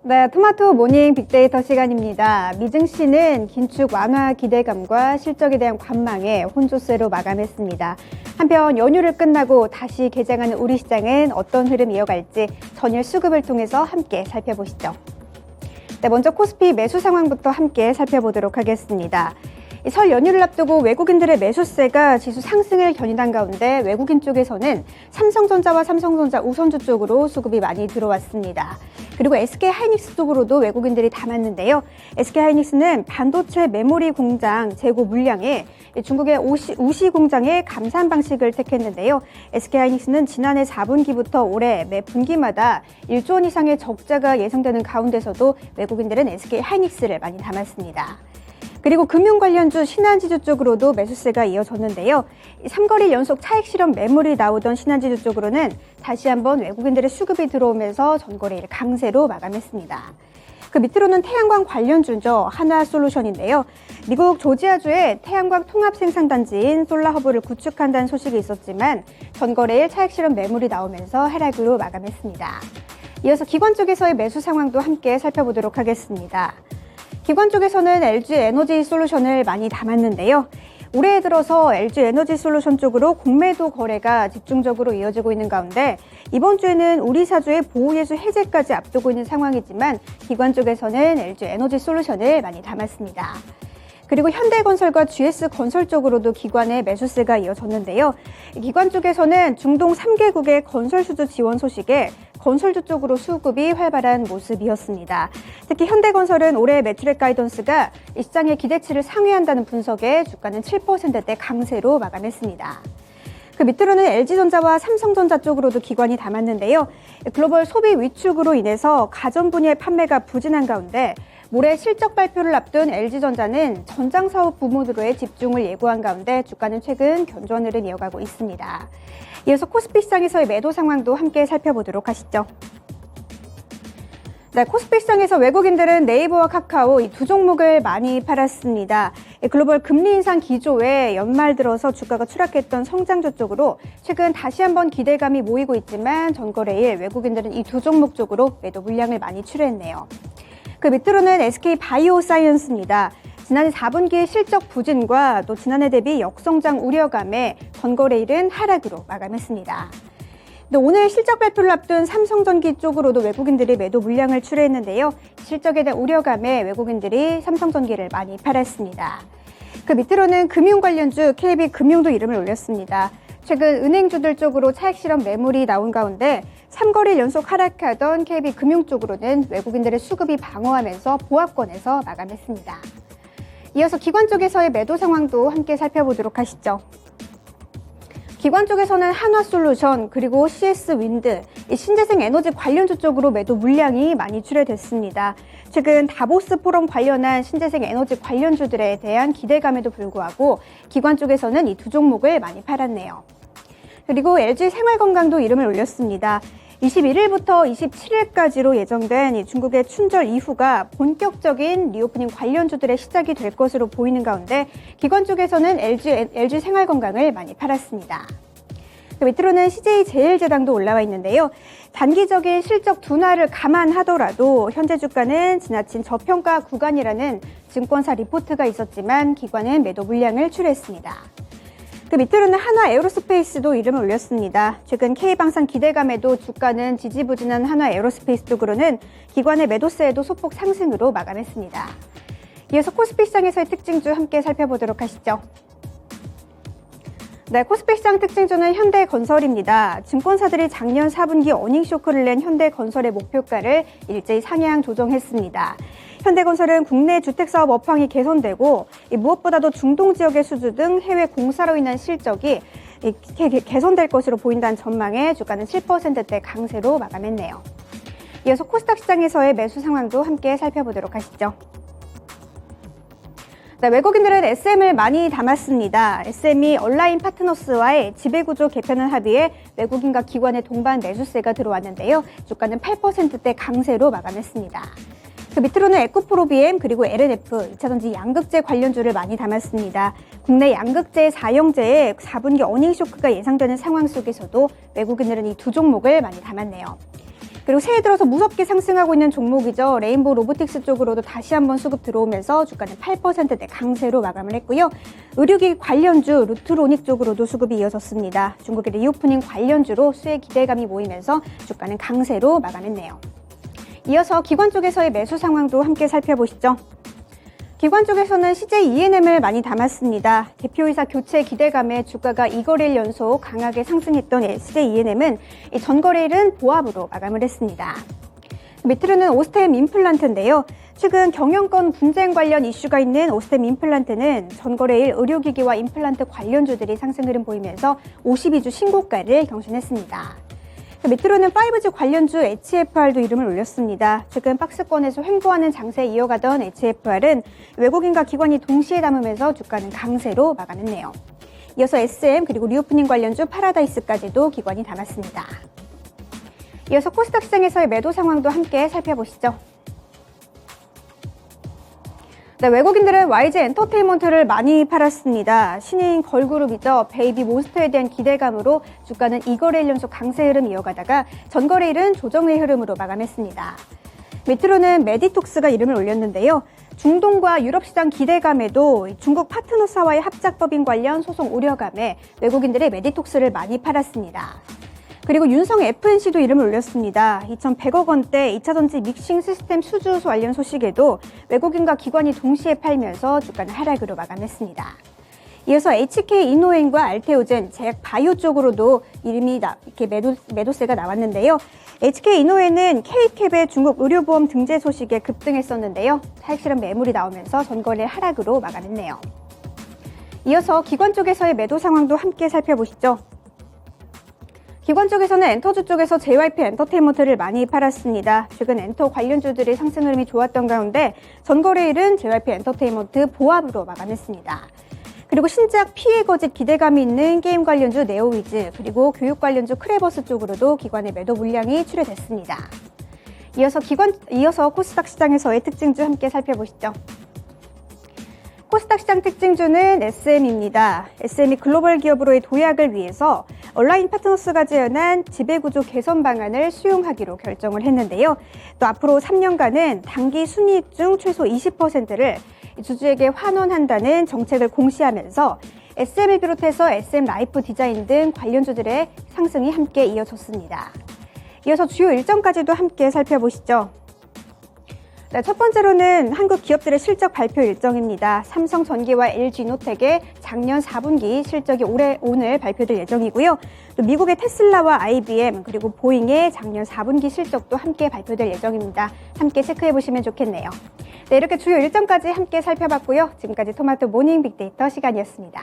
네, 토마토 모닝 빅데이터 시간입니다. 미증시는 긴축 완화 기대감과 실적에 대한 관망에 혼조세로 마감했습니다. 한편 연휴를 끝나고 다시 개장하는 우리 시장은 어떤 흐름 이어갈지 전일 수급을 통해서 함께 살펴보시죠. 네, 먼저 코스피 매수 상황부터 함께 살펴보도록 하겠습니다. 설 연휴를 앞두고 외국인들의 매수세가 지수 상승을 견인한 가운데 외국인 쪽에서는 삼성전자와 삼성전자 우선주 쪽으로 수급이 많이 들어왔습니다. 그리고 SK하이닉스 쪽으로도 외국인들이 담았는데요. SK하이닉스는 반도체 메모리 공장 재고 물량에 중국의 우시 공장의 감산 방식을 택했는데요. SK하이닉스는 지난해 4분기부터 올해 매 분기마다 1조 원 이상의 적자가 예상되는 가운데서도 외국인들은 SK하이닉스를 많이 담았습니다. 그리고 금융 관련주 신한지주 쪽으로도 매수세가 이어졌는데요. 3거리 연속 차익 실현 매물이 나오던 신한지주 쪽으로는 다시 한번 외국인들의 수급이 들어오면서 전거래일 강세로 마감했습니다. 그 밑으로는 태양광 관련주죠. 한화솔루션인데요. 미국 조지아주의 태양광 통합 생산단지인 솔라허브를 구축한다는 소식이 있었지만 전거래일 차익 실현 매물이 나오면서 하락으로 마감했습니다. 이어서 기관 쪽에서의 매수 상황도 함께 살펴보도록 하겠습니다. 기관 쪽에서는 LG 에너지 솔루션을 많이 담았는데요. 올해 들어서 LG 에너지 솔루션 쪽으로 공매도 거래가 집중적으로 이어지고 있는 가운데 이번 주에는 우리 사주의 보호예수 해제까지 앞두고 있는 상황이지만 기관 쪽에서는 LG 에너지 솔루션을 많이 담았습니다. 그리고 현대건설과 GS건설 쪽으로도 기관의 매수세가 이어졌는데요. 기관 쪽에서는 중동 3개국의 건설 수주 지원 소식에 건설주 쪽으로 수급이 활발한 모습이었습니다. 특히 현대건설은 올해 매출액 가이던스가 시장의 기대치를 상회한다는 분석에 주가는 7%대 강세로 마감했습니다. 그 밑으로는 LG전자와 삼성전자 쪽으로도 기관이 담았는데요. 글로벌 소비 위축으로 인해서 가전 분야의 판매가 부진한 가운데 모레 실적 발표를 앞둔 LG전자는 전장사업 부문으로의 집중을 예고한 가운데 주가는 최근 견조한 흐름 이어가고 있습니다. 이어서 코스피 시장에서의 매도 상황도 함께 살펴보도록 하시죠. 네, 코스피 시장에서 외국인들은 네이버와 카카오 이 두 종목을 많이 팔았습니다. 글로벌 금리 인상 기조에 연말 들어서 주가가 추락했던 성장주 쪽으로 최근 다시 한번 기대감이 모이고 있지만 전거래일 외국인들은 이 두 종목 쪽으로 매도 물량을 많이 출했네요. 그 밑으로는 SK바이오사이언스입니다. 지난해 4분기 실적 부진과 또 지난해 대비 역성장 우려감에 전거래일은 하락으로 마감했습니다. 오늘 실적 발표를 앞둔 삼성전기 쪽으로도 외국인들이 매도 물량을 출했는데요. 실적에 대한 우려감에 외국인들이 삼성전기를 많이 팔았습니다. 그 밑으로는 금융 관련주 KB금융도 이름을 올렸습니다. 최근 은행주들 쪽으로 차익 실현 매물이 나온 가운데 3거리 연속 하락하던 KB금융 쪽으로는 외국인들의 수급이 방어하면서 보합권에서 마감했습니다. 이어서 기관 쪽에서의 매도 상황도 함께 살펴보도록 하시죠. 기관 쪽에서는 한화솔루션 그리고 CS윈드, 신재생 에너지 관련주 쪽으로 매도 물량이 많이 출회됐습니다. 최근 다보스 포럼 관련한 신재생 에너지 관련주들에 대한 기대감에도 불구하고 기관 쪽에서는 이 두 종목을 많이 팔았네요. 그리고 LG생활건강도 이름을 올렸습니다. 21일부터 27일까지로 예정된 이 중국의 춘절 이후가 본격적인 리오프닝 관련주들의 시작이 될 것으로 보이는 가운데 기관 쪽에서는 LG생활건강을 많이 팔았습니다. 그 밑으로는 CJ제일제당도 올라와 있는데요. 단기적인 실적 둔화를 감안하더라도 현재 주가는 지나친 저평가 구간이라는 증권사 리포트가 있었지만 기관은 매도 물량을 출했습니다. 그 밑으로는 한화에어로스페이스도 이름을 올렸습니다. 최근 K방산 기대감에도 주가는 지지부진한 한화에어로스페이스 쪽으로는 기관의 매도세에도 소폭 상승으로 마감했습니다. 이어서 코스피 시장에서의 특징주 함께 살펴보도록 하시죠. 네, 코스피 시장 특징주는 현대건설입니다. 증권사들이 작년 4분기 어닝 쇼크를 낸 현대건설의 목표가를 일제히 상향 조정했습니다. 현대건설은 국내 주택사업 업황이 개선되고 무엇보다도 중동 지역의 수주 등 해외 공사로 인한 실적이 개선될 것으로 보인다는 전망에 주가는 7%대 강세로 마감했네요. 이어서 코스닥 시장에서의 매수 상황도 함께 살펴보도록 하시죠. 네, 외국인들은 SM을 많이 담았습니다. SM이 온라인 파트너스와의 지배구조 개편을 합의해 외국인과 기관의 동반 매수세가 들어왔는데요. 주가는 8%대 강세로 마감했습니다. 그 밑으로는 에코프로비엠 그리고 LNF, 2차전지 양극재 관련주를 많이 담았습니다. 국내 양극재 4형제의 4분기 어닝 쇼크가 예상되는 상황 속에서도 외국인들은 이 두 종목을 많이 담았네요. 그리고 새해 들어서 무섭게 상승하고 있는 종목이죠. 레인보우 로보틱스 쪽으로도 다시 한번 수급 들어오면서 주가는 8%대 강세로 마감을 했고요. 의료기기 관련주 루트로닉 쪽으로도 수급이 이어졌습니다. 중국의 리오프닝 관련주로 수혜 기대감이 모이면서 주가는 강세로 마감했네요. 이어서 기관 쪽에서의 매수 상황도 함께 살펴보시죠. 기관 쪽에서는 CJ E&M을 많이 담았습니다. 대표이사 교체 기대감에 주가가 2거래일 연속 강하게 상승했던 CJ E&M은 전거래일은 보합으로 마감을 했습니다. 밑으로는 오스템 임플란트인데요. 최근 경영권 분쟁 관련 이슈가 있는 오스템 임플란트는 전거래일 의료기기와 임플란트 관련주들이 상승 흐름 보이면서 52주 신고가를 경신했습니다. 밑으로는 5G 관련주 HFR도 이름을 올렸습니다. 최근 박스권에서 횡보하는 장세 이어가던 HFR은 외국인과 기관이 동시에 담으면서 주가는 강세로 마감했네요. 이어서 SM 그리고 리오프닝 관련주 파라다이스까지도 기관이 담았습니다. 이어서 코스닥 시장에서의 매도 상황도 함께 살펴보시죠. 네, 외국인들은 YG 엔터테인먼트를 많이 팔았습니다. 신인 걸그룹이죠. 베이비 몬스터에 대한 기대감으로 주가는 2거래일 연속 강세 흐름 이어가다가 전거래일은 조정의 흐름으로 마감했습니다. 밑으로는 메디톡스가 이름을 올렸는데요. 중동과 유럽 시장 기대감에도 중국 파트너사와의 합작법인 관련 소송 우려감에 외국인들의 메디톡스를 많이 팔았습니다. 그리고 윤성 FNC도 이름을 올렸습니다. 2,100억 원대 2차전지 믹싱 시스템 수주 관련 소식에도 외국인과 기관이 동시에 팔면서 주가는 하락으로 마감했습니다. 이어서 HK 이노엔과 알테오젠, 제약 바이오 쪽으로도 이름이 이렇게 매도세가 나왔는데요. HK 이노엔은 K캡의 중국 의료보험 등재 소식에 급등했었는데요. 차익 실현 매물이 나오면서 전거래 하락으로 마감했네요. 이어서 기관 쪽에서의 매도 상황도 함께 살펴보시죠. 기관 쪽에서는 엔터주 쪽에서 JYP 엔터테인먼트를 많이 팔았습니다. 최근 엔터 관련주들의 상승 흐름이 좋았던 가운데 전거래일은 JYP 엔터테인먼트 보합으로 마감했습니다. 그리고 신작 피해 거짓 기대감이 있는 게임 관련주 네오위즈 그리고 교육 관련주 크레버스 쪽으로도 기관의 매도 물량이 출회됐습니다. 이어서 코스닥 시장에서의 특징주 함께 살펴보시죠. 코스닥 시장 특징주는 SM입니다. SM이 글로벌 기업으로의 도약을 위해서 온라인 파트너스가 제안한 지배구조 개선 방안을 수용하기로 결정을 했는데요. 또 앞으로 3년간은 당기 순이익 중 최소 20%를 주주에게 환원한다는 정책을 공시하면서 SM을 비롯해서 SM 라이프 디자인 등 관련주들의 상승이 함께 이어졌습니다. 이어서 주요 일정까지도 함께 살펴보시죠. 네, 첫 번째로는 한국 기업들의 실적 발표 일정입니다. 삼성전기와 LG노텍의 작년 4분기 실적이 오늘 발표될 예정이고요. 또 미국의 테슬라와 IBM 그리고 보잉의 작년 4분기 실적도 함께 발표될 예정입니다. 함께 체크해 보시면 좋겠네요. 네, 이렇게 주요 일정까지 함께 살펴봤고요. 지금까지 토마토 모닝 빅데이터 시간이었습니다.